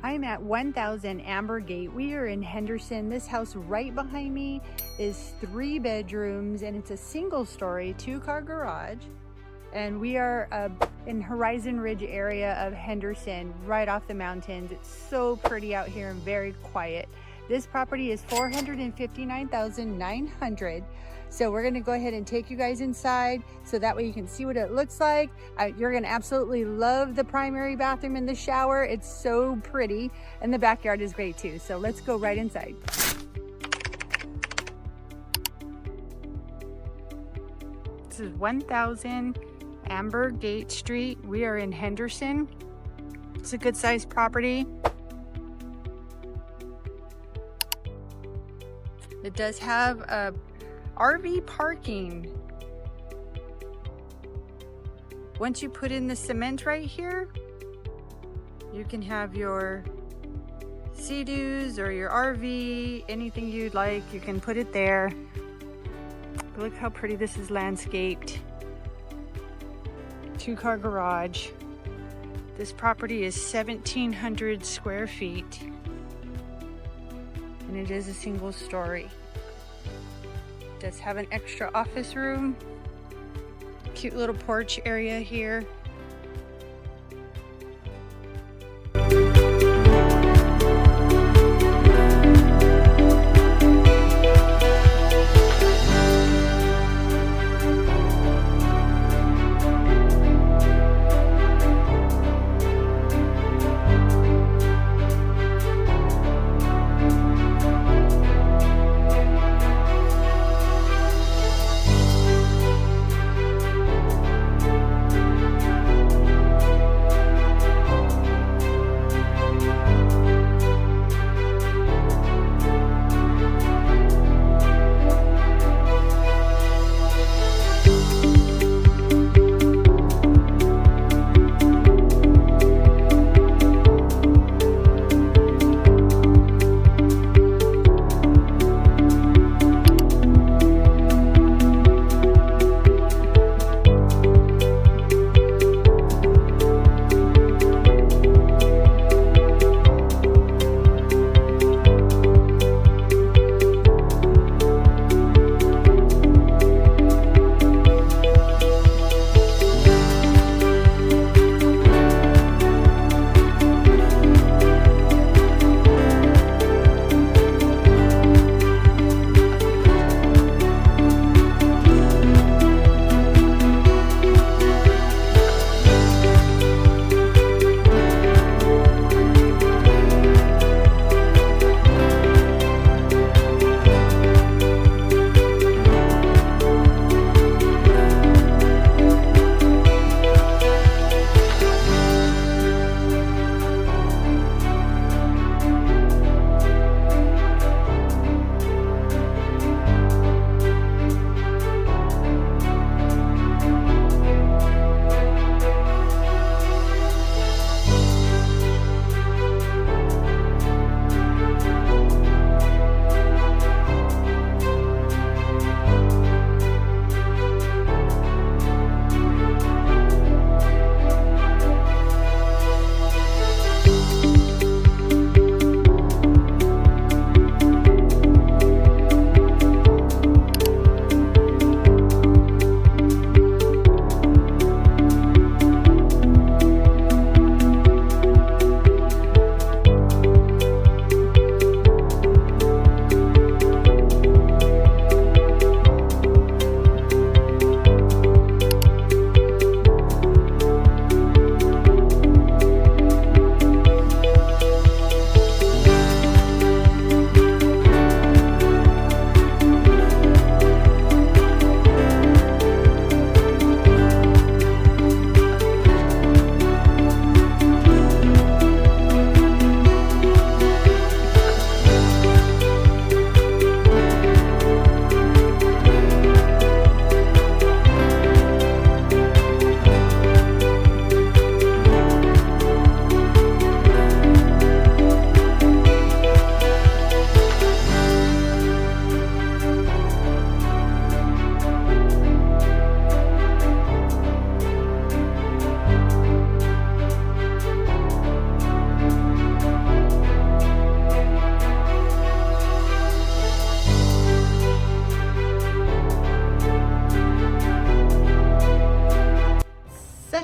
I'm at 1000 Amber Gate. We are in Henderson. This house right behind me is 3 bedrooms and it's a single story, 2-car garage. And we are in Horizon Ridge area of Henderson, right off the mountains. It's so pretty out here and very quiet. This property is $459,900. So we're gonna go ahead and take you guys inside so that way you can see what it looks like. You're gonna absolutely love the primary bathroom and the shower. It's so pretty, and the backyard is great too. So let's go right inside. This is 1000 Amber Gate Street. We are in Henderson. It's a good sized property. It does have a RV parking. Once you put in the cement right here, you can have your Sea-Doos or your RV, anything you'd like, you can put it there. Look how pretty this is landscaped. 2-car garage. This property is 1,700 square feet. And it is a single story. It does have an extra office room. Cute little porch area here.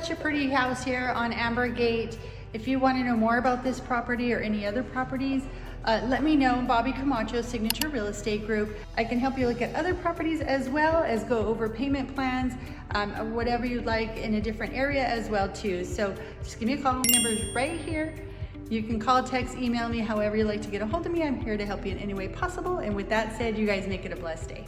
such a pretty house here on Amber Gate. If you want to know more about this property or any other properties, let me know. Bobbie Camacho, Signature Real Estate Group. I can help you look at other properties as well as go over payment plans, whatever you'd like in a different area as well too. So just give me a call. My number is right here. You can call, text, email me, however you like to get a hold of me. I'm here to help you in any way possible. And with that said, you guys make it a blessed day.